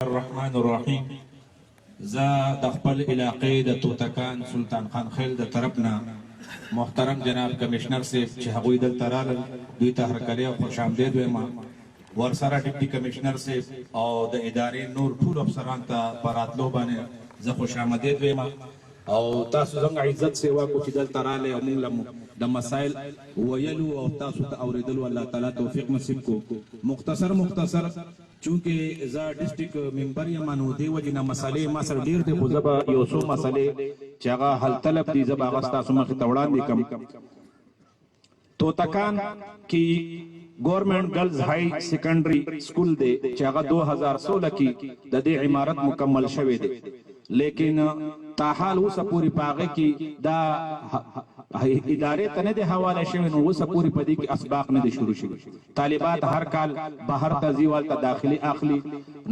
الرحمن الرحیم. زه د خپل علاقې د توتکان سلطان خان خیل د طرفنا محترم جناب کمشنر صاحب چې هغوی دلته راغلل دوی ته هرکلی او خوش آمدید وایم. ورسره ډیپټي کمشنر صاحب او د ادارې نور ټول افسران ته په راتلو باندې زه خوش آمدید وایم او تاسو څنګه عزت سیوا کو چې دلته راغلی او موږ له د مسائل ویلو او تاسو ته اورېدلو الله تعالی توفیق نصیب کو. مختصر چونکه زه ډسټریکټ ممبر یم نو دې وجې نه مسالې ما سره ډېر دي خو زه به یو څو مسلې چې هغه حل طلب دي زه به هغه ستاسو مخې ته وړاندې کړم. توتکان کې گورنمنٹ گرلز ہائی سیکنڈری سکول دے چې هغه 2016 کې د دې عمارت مکمل شوی دی لیکن تاحال اوسه پوری پاغه کې دا ادارې ته نه دی حواله شوی نو اوسه پوری پدې کې اسباق نه دي شروع شوي. طالبات هر کال بهر ته ځي والته داخلي اخلي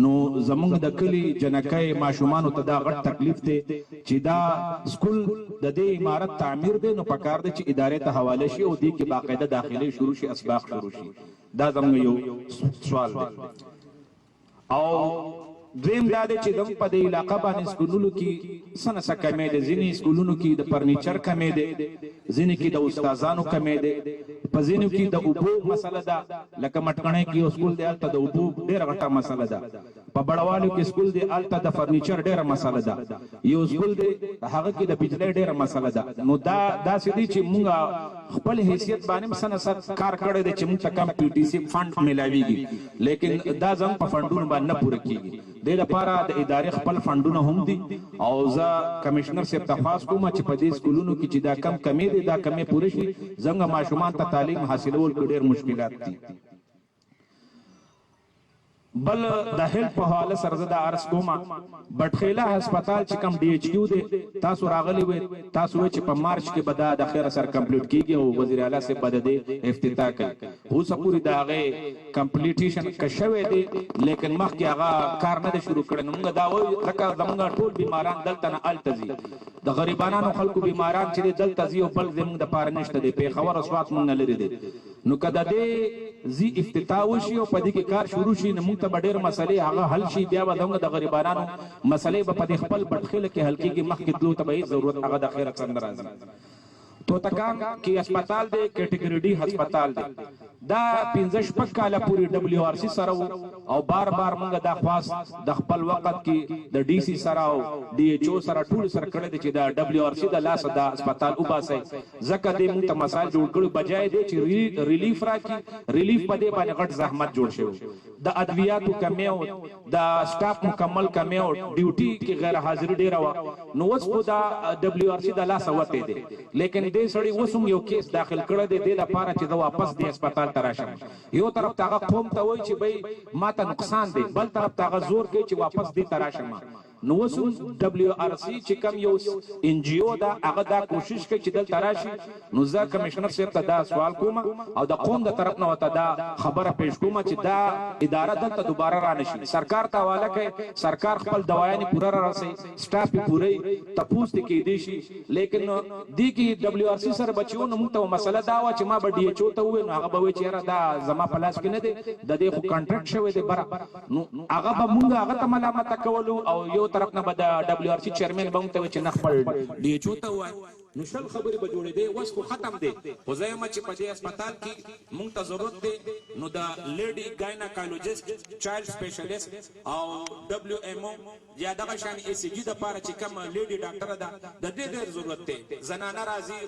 نو زمونږ د کلي جنکۍ ماشومانو ته دا غټ تکلیف دی چې دا سکول د دې عمارت تعمیر دی نو پکار دی چې ادارې ته حواله شي او دې کې باقاعده داخلي شروع شي اسباق شروع شي. دا زمونږ یو سوال دی. او دویم دا دی چې دم په دې علاقه باندې سکولونو کې څه نه څه کمی دی. ځینې سکولونو کې د فرنیچر کمی دی، ځینې کې د استادانو کمی دی، په ځینو کې د اوبو مسله ده. لکه مټکڼۍ کې یو سکول دی هلته د اوبو ډېره غټه مسله ده. په بړوالو کې سکول دی هلته د فرنیچر ډېره مسله ده. یو سکول دی هغه کې د بجلۍ ډېره مسله ده. نو دا داسې دی چې مونږ خپل حیثیت باندې څه نه څه کار کړی دی چې مونږ ته کم PTC فنډ میلاویږي لیکن دا زموږ په فنډونو باندې نه پوره کېږي. دې لپاره د ادارې خپل فنډونه هم دي او زه کمشنر صاحب ته خواست کوم چې په دې سکولونو کې چې دا کمی دی دا کمی پوره شي. زموږ ماشومان ته تعلیم حاصلول کې ډېر مشکلات دي. بل د هیلپ په حواله سره زه دا عرض کوم بټخیله هسپتال چې کم DHQ دی تاسو راغلی وئ تاسو وایئ چې په مارچ کې به دا د خیره سره کمپلیټ کېږي او وزیر اعلی صاحب به د دې افتتاح کوي. اوسه پورې د هغې کمپلیټیشن که شوی دی لیکن مخکې هغه کار نه دی شروع کړی. نو موږ دا وایو ځکه زموږ ټول بیماران دلته نه هلته ځي. د غریبانو خلکو بیماران چې دی دلته ځي او بل زموږ دپاره نشته دی. پېښور او سوات موږ نه لرې دی. نو که د دې ځي افتتاح وشي او په دې کې کار شروع شي نو موږ ته به ډېر مسلې هغه حل شي. بیا به زموږ د غریبانو مسلې به په دې خپل بټخیله کې حل کېږي. مخکې تلو ته به هېڅ ضرورت هغه د خیره څه نه راځي. توتکان کې هسپتال دی کیټګري ډي هسپتال دی. دا 15-16 کاله پورې WRC سره او بار موږ دا خواست د خپل وخت کې د DC سره او DHO سره ټول سره کړی دی چې دا WRC د لاسه دا هسپتال وباسئ. ځکه دې موږ ته مسایل جوړ کړي بجای دی چې ریلیف راکړي. ریلیف په دې باندې غټ زحمت جوړ شوی. د ادویاتو کمی او د سټاف مکمل کمی او ډیوټي کې غیر حاضري ډېره وه. نو اوس خو دا WRC د لاسه وتی دی لیکن دې سړي اوس هم یو کیس داخل کړی دی دې لپاره چې زه واپس دې هسپتال ته راشم. یو طرف ته هغه قوم ته وایي چې بھئی ما ته نقصان دی، بل طرف ته هغه زور کوي چې واپس دې ته راشم. نو اوس WRC چې کوم یو NGO ده هغه دا کوشش کوي چې دلته راشي. نو زه کمشنر صاحب ته دا سوال کوم او د قوم د طرف نه ورته دا خبره پیش کوم چې دا اداره دلته دوباره را نشي. سرکار ته حواله کوي، سرکار خپل دوایانې پوره را رسوي، سټاف یې پوره تپوس دې کېدی شي. لیکن دې کې WRC سره بچو نو موږ ته مسله دا وه چې ما به DHO ته ووایو نو هغه به وایي چې یاره دا زما په لاس کې نه دی، د دې خو کانټرکټ شوی دی بره. نو هغه به موږ هغه ته ملامته کولو او یو طرف نه به د WRC چیرمن به موږ ته وایي چې نه خپل DHO ته ووایه. نو شل خبرې به جوړېدې. اوس خو ختم دی. خو زه یم چې په دې هسپتال کې موږ ته ضرورت دی نو د لیډي ګایناکالوجست، چایلډ سپیشلیست او WMO یا دغه شان ECG دپاره چې کوم لیډي ډاکټره ده د دې ډېر ضرورت دی. زنانه راځي،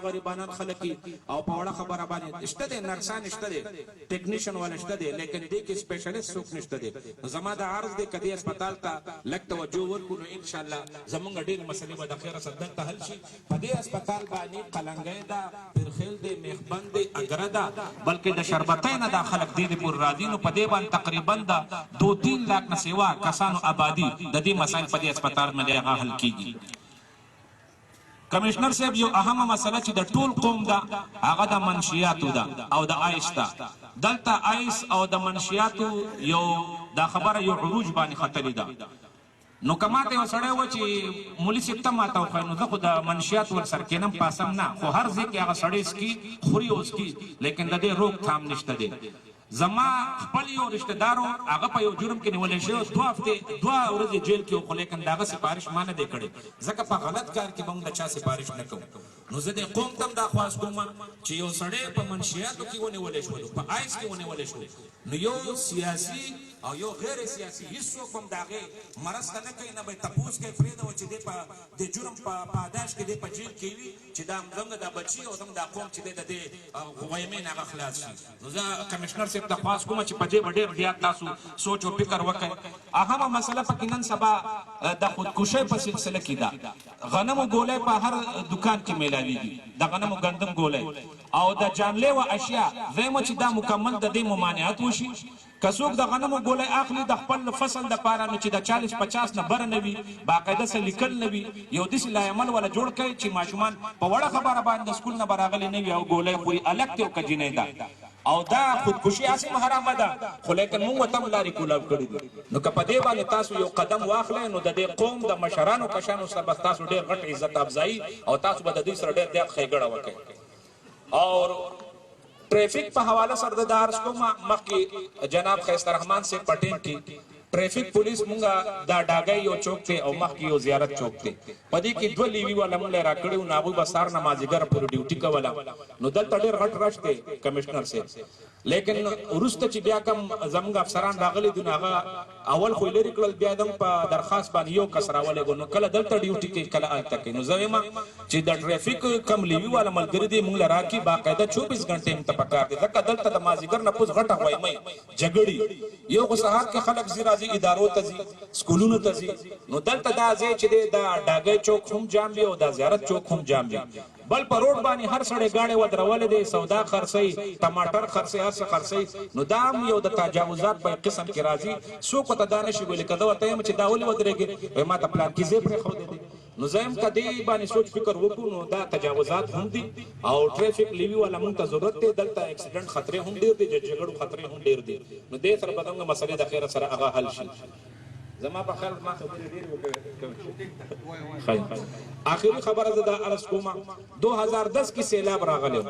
غریبانان خلک او په وړه خبره باندې شته دی، نرسان شته دی، ټیکنیشن والا شته دی لیکن دې کې سپیشلیست څوک نشته دی. زما د عرض دی که دې هسپتال ته لږ توجه ورکړو نو انشاءالله زموږ ډېرې مسلې به د خیره سره دلته حل شي. په دې هسپتال باندې قلنګۍ ده، پرخیل دی، میخبند دی، اګره ده، بلکې د شربتۍ نه دا خلک دې پورې راځي. نو په دې باندې تقریبا د 2-3 لاک نه سوا کسانو آبادي د دې مسایل په دې هسپتال باندې هغه حل کېږي. کمشنر صاحب یو اهمه مسله چې د ټول قوم ده هغه د منشیاتو ده او د آیس ده. دلته آیس او د منشیاتو یو دا خبره یو عروج باندې ختلې ده. نو که ماته یو سړی و چې مولي صاحب ته ماته وښایي نو زه خو د منشیات ورسره کینم پاسم نه، خو هر ځای کې هغه سړی سکي خوري او سکي لیکن د دې روک تھام نشته دی. زما خپل یو رشتہ دارو هغه په یو جرم کې نیولې شو 2 هفته 2 ورځې جیل کې خو لیکن داغه سفارش ما نه دی کړی ځکه په غلط کار کې موږ د چا سفارش نه کوو نو زه د قوم تم دا خواست کوم چې یو سړی په منشیاتو کې ونیولې شو په آیس کې ونیولې شو نو یو سیاسي او یو غیر سیاسي هیڅوک هم داغه مرسته نه کوي نه به تپوس کوي فريده و چې د جرم په پاداش کې د په جیل کې وي چې دا موږ د بچي او دا قوم چې د غویمې نه خلاص شي نو زه کمشنر صاحب ته خواست کوم چې په دې ډېر زیات تاسو سوچ او فکر وکړئ اهمه مسله پکې نن سبا د خودکشۍ په سلسله کې ده غنمو ګولۍ په هر دکان کې میلاویږي د غنمو ګندم ګولۍ او د جانلیوا اشیاء زموږ چې دا مکمل د دې ممانعت وشي کڅوک د غنمو ګولۍ اخلي د خپل فصل د پاره نو چې د 40-50 نه بر نه وي باقاعده سره لیکل نه وي یو داسې لایمل ولا جوړ کړي چې ماشومان په وړه خبره باندې سکول نه براغلي نه وي او ګولۍ خوري الګ ته کجینې ده او دا خودکشي اسیم حرامه ده خو لیکن موږ تم لارې کولاو کړی دي نو که په دې باندې تاسو یو قدم واخلئ نو د دې قوم د مشرانو کشانو سره به تاسو ډېر غټ عزت افزایي او تاسو به د دوی سره ډېر زیات ښېګړه وکړئ اور ट्रैफिक په حواله سره د عرض کوم مخکې جناب خیستر رحمان سے پټین کی traffic police مونږه دا ډاګي یو چوک ته او مخکې یو زیارت چوک ته پدې کې دوه لیوی ولا مونږ را کړو نابو بسار نمازګر پر ډیوټي کولا نو دلته ډېر غټ راشته کمشنر سے لیکن ورسته چې بیا کوم زموږ افسران راغلي دي هغه اول خو لري کړل بیا دم په درخواست باندې یو کسراولې غو نو کله دلته ډیوټي کې کله الته کې نو زما چې د ټریفیک کم لیوی ولا ملګری دي مونږ راکی باقاعده 24 غنټه ته پکار دي ځکه دلته د مازیګر نه پوس غټه وای مې جګړی یو خو سهار کې خلک زیرا ادارو ته ځي سکولونو ته ځي نو دلته دا ځای چې دا ډاګي چوک هم جام وي او دا زیارت چوک هم جام وي بل په روډ باندې هر سړی گاډي ودرول دي سودا خرڅي ټماټر خرڅي هر څه خرڅي نو دا یو د تجاوزات په قسم کې راځي سو کو ته دانش ویل کده وته چې دا ولې ودرېږي ما ته پلان کې زه پر خو دي نو زم کدی باندې سوچ فکر وکړو نو دا تجاوزات هم دي او ټریفیک لیوی ولا مونږ ته ضرورت دی دلته اکسیډنټ خطرې هم ډیر دي جګړو خطرې هم ډیر دي نو دې سره بدنګ مسلې د خیر سره هغه حل شي زما په خیر ما خبرې ډیر وکړې اخري خبره ده عرض کوم 2010 کې سیلاب راغلی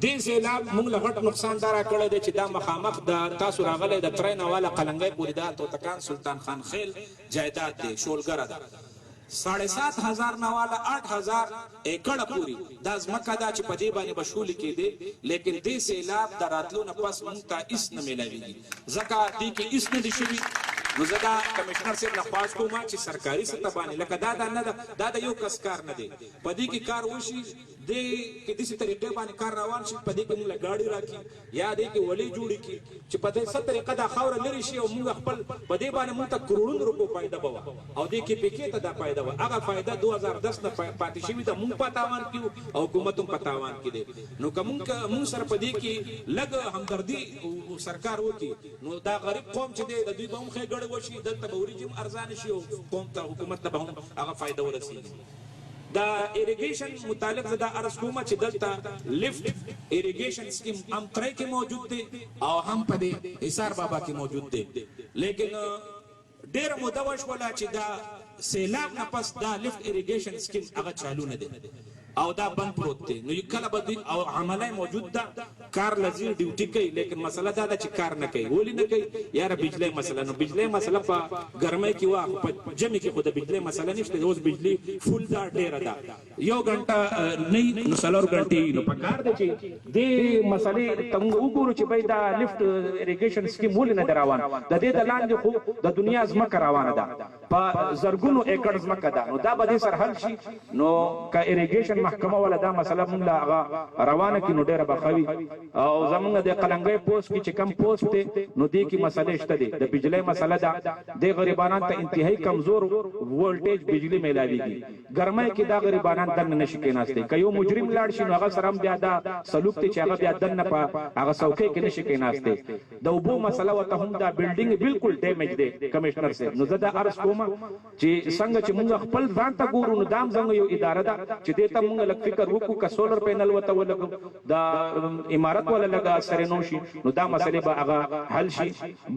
دې سیلاب موږ له غټ نقصان دار کړی دی چې دا مخامخ د تاسو راغلی د ترین والا قلنګي پوری دا توتکان سلطان خان خیل جایداد دی شولګره ده 7,500 نواله 8,000 एकड़ पूरी دا ځمکه دا چې په دې باندې بشول کې دي لیکن دې سیلاب دراتلو نه پس مونږ ته هیڅ نه ملويږي ځکه دې کې هیڅ نه دي شوي نو زه دا کمشنر صاحب له خواست کوم چې سرکاري سطح باندې لکه دا د یو کس کار نه دی په دې کې کار وشي دې کې دې طریقې باندې کار روان شي په دې کې موږ ګاډي راکې یا دې کې ولې جوړې کې چې په دې ست طریقه دا خاور لري شي او موږ خپل په دې باندې موږ ته کروڑونو روپو فائدہ بوا او دې کې پکې ته دا فائدہ و هغه فائدہ 2010 نه پاتې شوی دا موږ پتاوان کیو او حکومت هم پتاوان کې دي نو کوم سره په دې کې لګ همدردی سرکار وکي نو دا غریب قوم چې د دوی به هم خېګړ وشي دلته به ورجم ارزان شي او قوم ته حکومت ته هم هغه فائدہ ورسیږي دا ایریگیشن متعلق زدا عرض کوم چې دلته لیفت ایریگیشن سکیم هم ترای کې موجود دي او هم په دې حصار بابا کې موجود دي لیکن ډېر مدوش ولا چې دا سیلاب نه پس دا لیفت ایریگیشن سکیم هغه چالو نه دي او دا بند پروت دی نو کله به او عملای موجود ده کار لذي ډیوټي کوي لیکن مسله دا چې کار نه کوي ولی نه کوي یاره بجلی مسله نو بجلی مسله په ګرمۍ کې وا په جمع کې خو د بجلی مسله نشته اوس بجلی فول دا ډیره ده یو غنټه نه نو څلور غنټې نو په کار ده چې دې مسلې څنګه وګورو چې بای دا لیفت ایریګیشن سکیم ول نه دراوان د دې د لاندې خو د دنیا ځمکه روانه ده په زرګونو ایکړ ځمکه ده نو دا به سر حل شي نو کا ایریګیشن محکمه ولا دا مسله مونږ لا روانه کې نو ډیره بخوي او زمونږ د قلنګي پوسټ کې چې کم پوسټ ته نو دې کې مسله شته دي د بجلی مسله ده د غریبانو ته انتهایی کمزور وولټیج بجلی میلاويږي ګرمۍ کې دا غریبانو دن نشي کېناسته کيو مجرم لاړ شي نو هغه سره بیا دا سلوک ته چې هغه بیا دن په هغه څوکۍ کې نشي کېناسته د وبو مسله وته هم دا بلډینګ بالکل ډیمیج دی کمشنر صاحب نو زه دا عرض کوم چې څنګه چې موږ خپل ځان ته ګورو نو دام څنګه یو اداره ده چې دې ته موږ مونږ لږ فکر وکړو که سولر پینل وته ولګو دا امارت ولا لګا سره نو شي نو دا مسلې به هغه حل شي.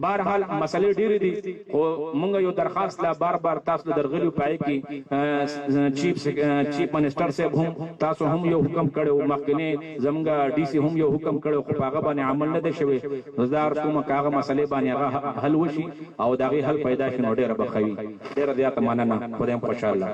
بهرحال مسلې ډېرې دي خو مونږ یو درخواست لا بار بار تاسو درغلي پای کې چیف منسٹر صاحب هم تاسو هم یو حکم کړو مخکنه زمونږ ډي سي هم یو حکم کړو خو هغه باندې عمل نه دی شوی. زدار کومه کاغه مسلې باندې هغه حل وشي او دغه حل پیدا شي نو ډېر بخوي. ډېر زیات مننه. خدایم خوشاله.